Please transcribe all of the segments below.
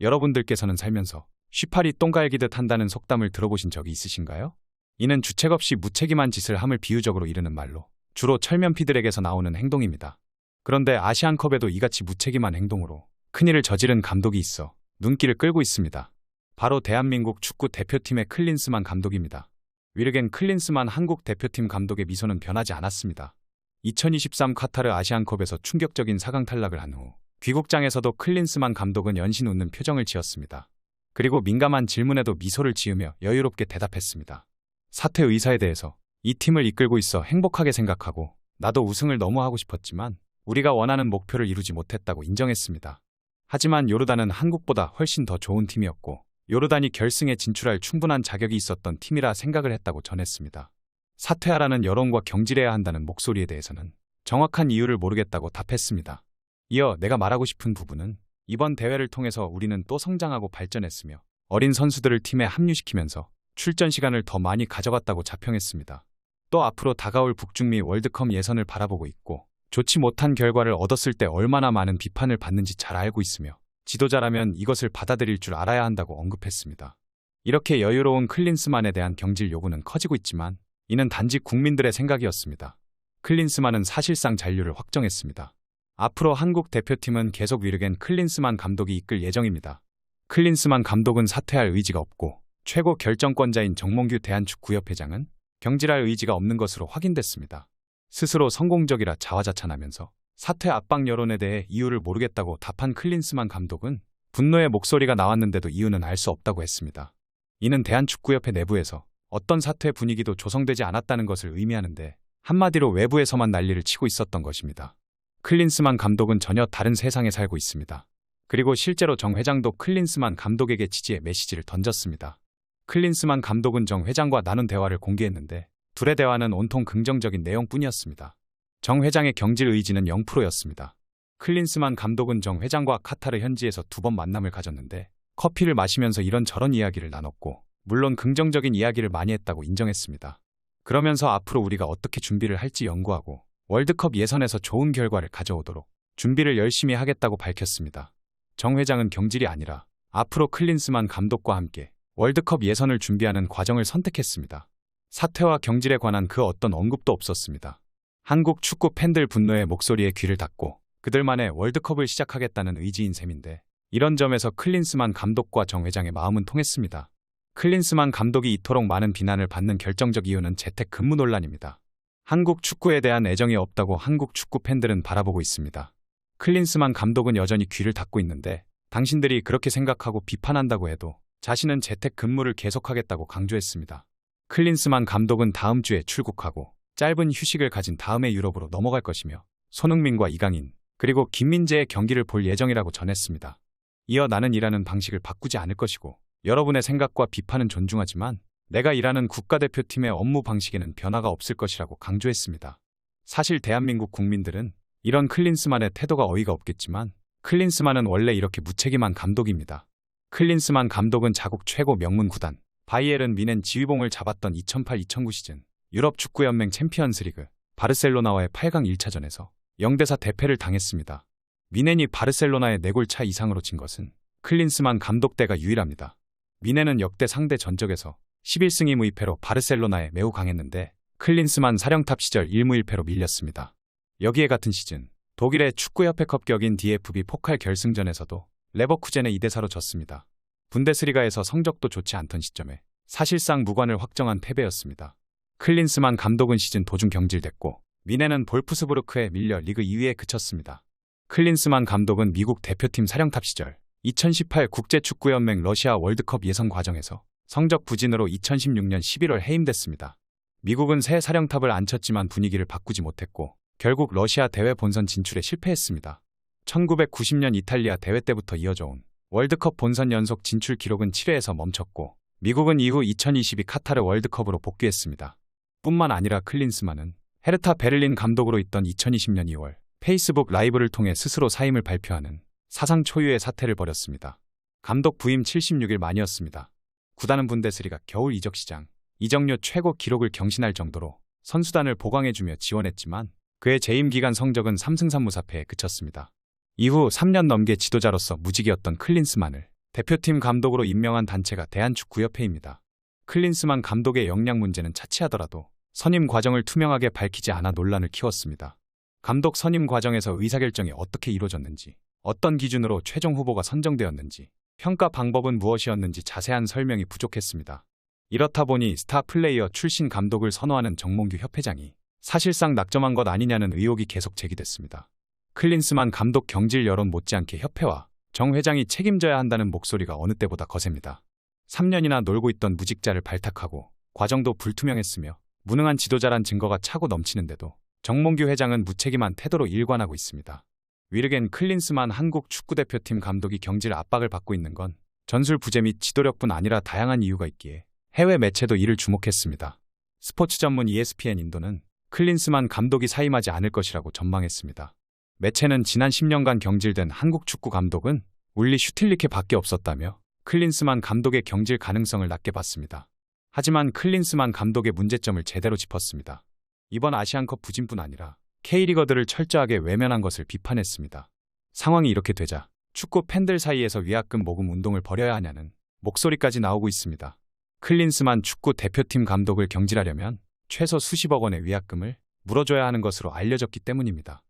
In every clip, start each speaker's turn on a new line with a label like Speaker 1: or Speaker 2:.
Speaker 1: 여러분들께서는 살면서 쉬파리 똥갈기듯 한다는 속담을 들어보신 적이 있으신가요? 이는 주책 없이 무책임한 짓을 함을 비유적으로 이르는 말로 주로 철면피들에게서 나오는 행동입니다. 그런데 아시안컵에도 이같이 무책임한 행동으로 큰일을 저지른 감독이 있어 눈길을 끌고 있습니다. 바로 대한민국 축구 대표팀의 클린스만 감독입니다. 위르겐 클린스만 한국 대표팀 감독의 미소는 변하지 않았습니다. 2023 카타르 아시안컵에서 충격적인 4강 탈락을 한 후 귀국장에서도 클린스만 감독은 연신 웃는 표정을 지었습니다. 그리고 민감한 질문에도 미소를 지으며 여유롭게 대답했습니다. 사퇴 의사에 대해서 이 팀을 이끌고 있어 행복하게 생각하고 나도 우승을 너무 하고 싶었지만 우리가 원하는 목표를 이루지 못했다고 인정했습니다. 하지만 요르단은 한국보다 훨씬 더 좋은 팀이었고 요르단이 결승에 진출할 충분한 자격이 있었던 팀이라 생각을 했다고 전했습니다. 사퇴하라는 여론과 경질해야 한다는 목소리에 대해서는 정확한 이유를 모르겠다고 답했습니다. 이어 내가 말하고 싶은 부분은 이번 대회를 통해서 우리는 또 성장하고 발전했으며 어린 선수들을 팀에 합류시키면서 출전 시간을 더 많이 가져갔다고 자평했습니다. 또 앞으로 다가올 북중미 월드컵 예선을 바라보고 있고 좋지 못한 결과를 얻었을 때 얼마나 많은 비판을 받는지 잘 알고 있으며 지도자라면 이것을 받아들일 줄 알아야 한다고 언급했습니다. 이렇게 여유로운 클린스만에 대한 경질 요구는 커지고 있지만 이는 단지 국민들의 생각이었습니다. 클린스만은 사실상 잔류를 확정했습니다. 앞으로 한국 대표팀은 계속 위르겐 클린스만 감독이 이끌 예정입니다. 클린스만 감독은 사퇴할 의지가 없고 최고 결정권자인 정몽규 대한축구협회장은 경질할 의지가 없는 것으로 확인됐습니다. 스스로 성공적이라 자화자찬하면서 사퇴 압박 여론에 대해 이유를 모르겠다고 답한 클린스만 감독은 분노의 목소리가 나왔는데도 이유는 알 수 없다고 했습니다. 이는 대한축구협회 내부에서 어떤 사퇴 분위기도 조성되지 않았다는 것을 의미하는데 한마디로 외부에서만 난리를 치고 있었던 것입니다. 클린스만 감독은 전혀 다른 세상에 살고 있습니다. 그리고 실제로 정 회장도 클린스만 감독에게 지지의 메시지를 던졌습니다. 클린스만 감독은 정 회장과 나눈 대화를 공개했는데 둘의 대화는 온통 긍정적인 내용뿐이었습니다. 정 회장의 경질 의지는 0%였습니다. 클린스만 감독은 정 회장과 카타르 현지에서 2번 만남을 가졌는데 커피를 마시면서 이런저런 이야기를 나눴고 물론 긍정적인 이야기를 많이 했다고 인정했습니다. 그러면서 앞으로 우리가 어떻게 준비를 할지 연구하고 월드컵 예선에서 좋은 결과를 가져오도록 준비를 열심히 하겠다고 밝혔습니다. 정 회장은 경질이 아니라 앞으로 클린스만 감독과 함께 월드컵 예선을 준비하는 과정을 선택했습니다. 사퇴와 경질에 관한 그 어떤 언급도 없었습니다. 한국 축구 팬들 분노의 목소리에 귀를 닫고 그들만의 월드컵을 시작하겠다는 의지인 셈인데 이런 점에서 클린스만 감독과 정 회장의 마음은 통했습니다. 클린스만 감독이 이토록 많은 비난을 받는 결정적 이유는 재택근무 논란입니다. 한국 축구에 대한 애정이 없다고 한국 축구 팬들은 바라보고 있습니다. 클린스만 감독은 여전히 귀를 닫고 있는데 당신들이 그렇게 생각하고 비판한다고 해도 자신은 재택근무를 계속하겠다고 강조했습니다. 클린스만 감독은 다음 주에 출국하고 짧은 휴식을 가진 다음에 유럽으로 넘어갈 것이며 손흥민과 이강인 그리고 김민재의 경기를 볼 예정이라고 전했습니다. 이어 나는 일하는 방식을 바꾸지 않을 것이고 여러분의 생각과 비판은 존중하지만 내가 일하는 국가대표팀의 업무 방식에는 변화가 없을 것이라고 강조했습니다. 사실 대한민국 국민들은 이런 클린스만의 태도가 어이가 없겠지만 클린스만은 원래 이렇게 무책임한 감독입니다. 클린스만 감독은 자국 최고 명문 구단 바이에른 뮌헨 지휘봉을 잡았던 2008-2009 시즌 유럽 축구연맹 챔피언스리그 바르셀로나와의 8강 1차전에서 0대4 대패를 당했습니다. 뮌헨이 바르셀로나에 4골 차 이상으로 진 것은 클린스만 감독 때가 유일합니다. 뮌헨은 역대 상대 전적에서 11승 2무 2패로 바르셀로나에 매우 강했는데 클린스만 사령탑 시절 1무 1패로 밀렸습니다. 여기에 같은 시즌 독일의 축구협회컵 격인 DFB 포칼 결승전에서도 레버쿠젠에 2대4로 졌습니다. 분데스리가에서 성적도 좋지 않던 시점에 사실상 무관을 확정한 패배였습니다. 클린스만 감독은 시즌 도중 경질됐고 뮌헨은 볼프스부르크에 밀려 리그 2위에 그쳤습니다. 클린스만 감독은 미국 대표팀 사령탑 시절 2018 국제축구연맹 러시아 월드컵 예선 과정에서 성적 부진으로 2016년 11월 해임됐습니다. 미국은 새 사령탑을 안쳤지만 분위기를 바꾸지 못했고 결국 러시아 대회 본선 진출에 실패했습니다. 1990년 이탈리아 대회 때부터 이어져 온 월드컵 본선 연속 진출 기록은 7회에서 멈췄고 미국은 이후 2022 카타르 월드컵으로 복귀했습니다. 뿐만 아니라 클린스만은 헤르타 베를린 감독으로 있던 2020년 2월 페이스북 라이브를 통해 스스로 사임을 발표하는 사상 초유의 사태를 벌였습니다. 감독 부임 76일 만이었습니다. 구단은 분데스리가 겨울 이적 시장 이적료 최고 기록을 경신할 정도로 선수단을 보강해주며 지원했지만 그의 재임 기간 성적은 3승 3무 4패에 그쳤습니다. 이후 3년 넘게 지도자로서 무직이었던 클린스만을 대표팀 감독으로 임명한 단체가 대한축구협회입니다. 클린스만 감독의 역량 문제는 차치하더라도 선임 과정을 투명하게 밝히지 않아 논란을 키웠습니다. 감독 선임 과정에서 의사결정이 어떻게 이루어졌는지, 어떤 기준으로 최종 후보가 선정되었는지, 평가 방법은 무엇이었는지 자세한 설명이 부족했습니다. 이렇다 보니 스타 플레이어 출신 감독을 선호하는 정몽규 협회장이 사실상 낙점한 것 아니냐는 의혹이 계속 제기됐습니다. 클린스만 감독 경질 여론 못지않게 협회와 정 회장이 책임져야 한다는 목소리가 어느 때보다 거셉니다. 3년이나 놀고 있던 무직자를 발탁하고 과정도 불투명했으며 무능한 지도자란 증거가 차고 넘치는데도 정몽규 회장은 무책임한 태도로 일관하고 있습니다. 위르겐 클린스만 한국 축구대표팀 감독이 경질 압박을 받고 있는 건 전술 부재 및 지도력뿐 아니라 다양한 이유가 있기에 해외 매체도 이를 주목했습니다. 스포츠 전문 ESPN 인도는 클린스만 감독이 사임하지 않을 것이라고 전망했습니다. 매체는 지난 10년간 경질된 한국 축구 감독은 울리 슈틸리케 밖에 없었다며 클린스만 감독의 경질 가능성을 낮게 봤습니다. 하지만 클린스만 감독의 문제점을 제대로 짚었습니다. 이번 아시안컵 부진뿐 아니라 K리거들을 철저하게 외면한 것을 비판했습니다. 상황이 이렇게 되자 축구 팬들 사이에서 위약금 모금 운동을 벌여야 하냐는 목소리까지 나오고 있습니다. 클린스만 축구 대표팀 감독을 경질하려면 최소 수십억 원의 위약금을 물어줘야 하는 것으로 알려졌기 때문입니다.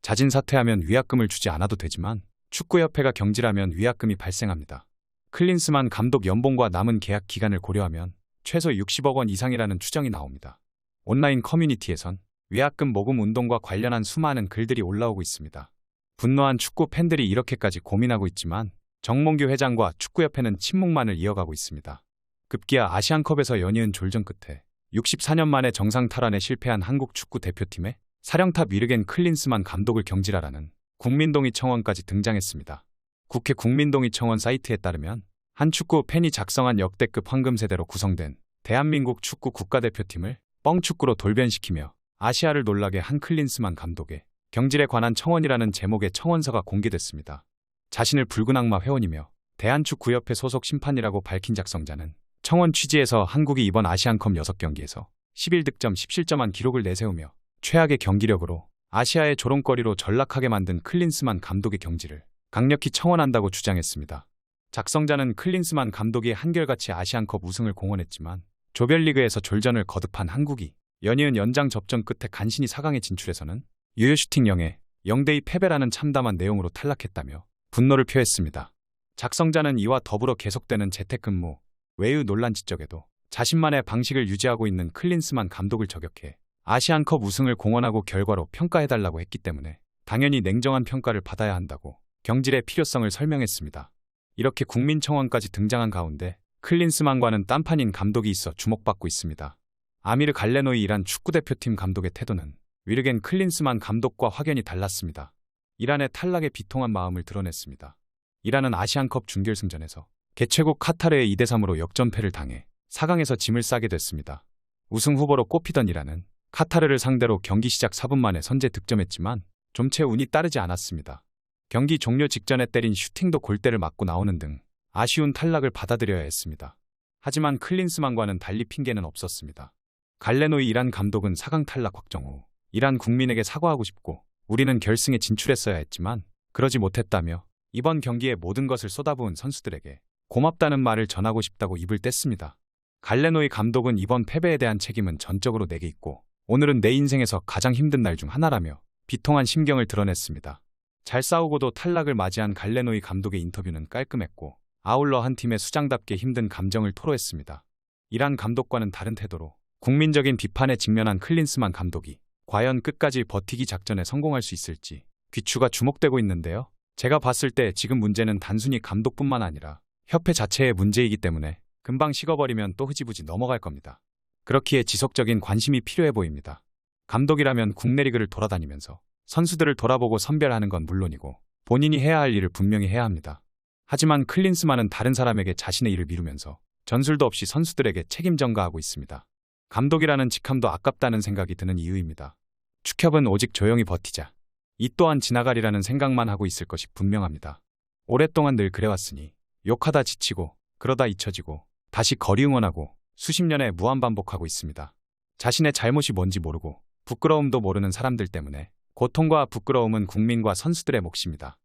Speaker 1: 자진 사퇴하면 위약금을 주지 않아도 되지만 축구협회가 경질하면 위약금이 발생합니다. 클린스만 감독 연봉과 남은 계약 기간을 고려하면 최소 60억 원 이상이라는 추정이 나옵니다. 온라인 커뮤니티에선 위약금 모금 운동과 관련한 수많은 글들이 올라오고 있습니다. 분노한 축구 팬들이 이렇게까지 고민하고 있지만 정몽규 회장과 축구협회는 침묵만을 이어가고 있습니다. 급기야 아시안컵에서 연이은 졸전 끝에 64년 만에 정상 탈환에 실패한 한국 축구 대표팀에 사령탑 위르겐 클린스만 감독을 경질하라는 국민동의 청원까지 등장했습니다. 국회 국민동의 청원 사이트에 따르면 한 축구 팬이 작성한 역대급 황금세대로 구성된 대한민국 축구 국가대표팀을 뻥축구로 돌변시키며 아시아를 놀라게 한 클린스만 감독의 경질에 관한 청원이라는 제목의 청원서가 공개됐습니다. 자신을 붉은 악마 회원이며 대한축구협회 소속 심판이라고 밝힌 작성자는 청원 취지에서 한국이 이번 아시안컵 6경기에서 11득점 10실점한 기록을 내세우며 최악의 경기력으로 아시아의 조롱거리로 전락하게 만든 클린스만 감독의 경질을 강력히 청원한다고 주장했습니다. 작성자는 클린스만 감독이 한결같이 아시안컵 우승을 공언했지만 조별리그에서 졸전을 거듭한 한국이 연이은 연장 접전 끝에 간신히 4강에 진출해서는 유효 슈팅 0에 0대2 패배라는 참담한 내용으로 탈락했다며 분노를 표했습니다. 작성자는 이와 더불어 계속되는 재택근무, 외유 논란 지적에도 자신만의 방식을 유지하고 있는 클린스만 감독을 저격해 아시안컵 우승을 공언하고 결과로 평가해달라고 했기 때문에 당연히 냉정한 평가를 받아야 한다고 경질의 필요성을 설명했습니다. 이렇게 국민청원까지 등장한 가운데 클린스만과는 딴판인 감독이 있어 주목받고 있습니다. 아미르 갈레노이 이란 축구대표팀 감독의 태도는 위르겐 클린스만 감독과 확연히 달랐습니다. 이란의 탈락에 비통한 마음을 드러냈습니다. 이란은 아시안컵 준결승전에서 개최국 카타르의 2대3으로 역전패를 당해 4강에서 짐을 싸게 됐습니다. 우승 후보로 꼽히던 이란은 카타르를 상대로 경기 시작 4분 만에 선제 득점했지만 좀채 운이 따르지 않았습니다. 경기 종료 직전에 때린 슈팅도 골대를 맞고 나오는 등 아쉬운 탈락을 받아들여야 했습니다. 하지만 클린스만과는 달리 핑계는 없었습니다. 갈레노이 이란 감독은 4강 탈락 확정 후 이란 국민에게 사과하고 싶고 우리는 결승에 진출했어야 했지만 그러지 못했다며 이번 경기에 모든 것을 쏟아부은 선수들에게 고맙다는 말을 전하고 싶다고 입을 뗐습니다. 갈레노이 감독은 이번 패배에 대한 책임은 전적으로 내게 있고 오늘은 내 인생에서 가장 힘든 날 중 하나라며 비통한 심경을 드러냈습니다. 잘 싸우고도 탈락을 맞이한 갈레노이 감독의 인터뷰는 깔끔했고 아울러 한 팀의 수장답게 힘든 감정을 토로했습니다. 이란 감독과는 다른 태도로 국민적인 비판에 직면한 클린스만 감독이 과연 끝까지 버티기 작전에 성공할 수 있을지 귀추가 주목되고 있는데요. 제가 봤을 때 지금 문제는 단순히 감독뿐만 아니라 협회 자체의 문제이기 때문에 금방 식어버리면 또 흐지부지 넘어갈 겁니다. 그렇기에 지속적인 관심이 필요해 보입니다. 감독이라면 국내 리그를 돌아다니면서 선수들을 돌아보고 선별하는 건 물론이고 본인이 해야 할 일을 분명히 해야 합니다. 하지만 클린스만은 다른 사람에게 자신의 일을 미루면서 전술도 없이 선수들에게 책임 전가하고 있습니다. 감독이라는 직함도 아깝다는 생각이 드는 이유입니다. 축협은 오직 조용히 버티자. 이 또한 지나가리라는 생각만 하고 있을 것이 분명합니다. 오랫동안 늘 그래왔으니 욕하다 지치고 그러다 잊혀지고 다시 거리 응원하고 수십 년에 무한반복하고 있습니다. 자신의 잘못이 뭔지 모르고 부끄러움도 모르는 사람들 때문에 고통과 부끄러움은 국민과 선수들의 몫입니다.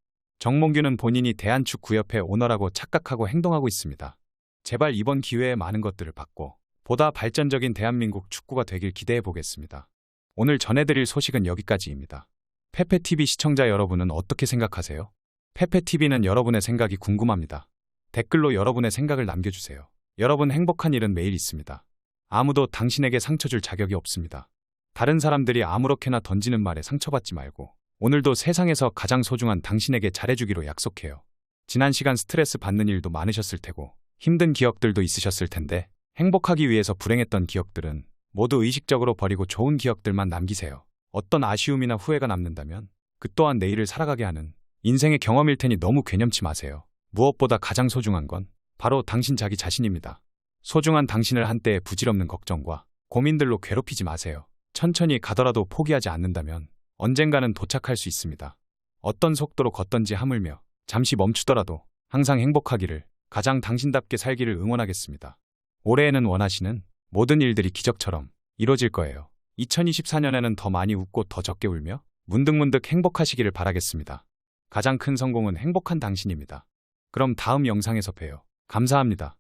Speaker 1: 정몽규는 본인이 대한축구협회 오너라고 착각하고 행동하고 있습니다. 제발 이번 기회에 많은 것들을 받고 보다 발전적인 대한민국 축구가 되길 기대해 보겠습니다. 오늘 전해드릴 소식은 여기까지입니다. 페페TV 시청자 여러분은 어떻게 생각하세요? 페페TV는 여러분의 생각이 궁금합니다. 댓글로 여러분의 생각을 남겨주세요. 여러분 행복한 일은 매일 있습니다. 아무도 당신에게 상처 줄 자격이 없습니다. 다른 사람들이 아무렇게나 던지는 말에 상처받지 말고 오늘도 세상에서 가장 소중한 당신에게 잘해주기로 약속해요. 지난 시간 스트레스 받는 일도 많으셨을 테고 힘든 기억들도 있으셨을 텐데 행복하기 위해서 불행했던 기억들은 모두 의식적으로 버리고 좋은 기억들만 남기세요. 어떤 아쉬움이나 후회가 남는다면 그 또한 내일을 살아가게 하는 인생의 경험일 테니 너무 괴념치 마세요. 무엇보다 가장 소중한 건 바로 당신 자기 자신입니다. 소중한 당신을 한때의 부질없는 걱정과 고민들로 괴롭히지 마세요. 천천히 가더라도 포기하지 않는다면 언젠가는 도착할 수 있습니다. 어떤 속도로 걷던지 하물며 잠시 멈추더라도 항상 행복하기를, 가장 당신답게 살기를 응원하겠습니다. 올해에는 원하시는 모든 일들이 기적처럼 이뤄질 거예요. 2024년에는 더 많이 웃고 더 적게 울며 문득문득 행복하시기를 바라겠습니다. 가장 큰 성공은 행복한 당신입니다. 그럼 다음 영상에서 봬요. 감사합니다.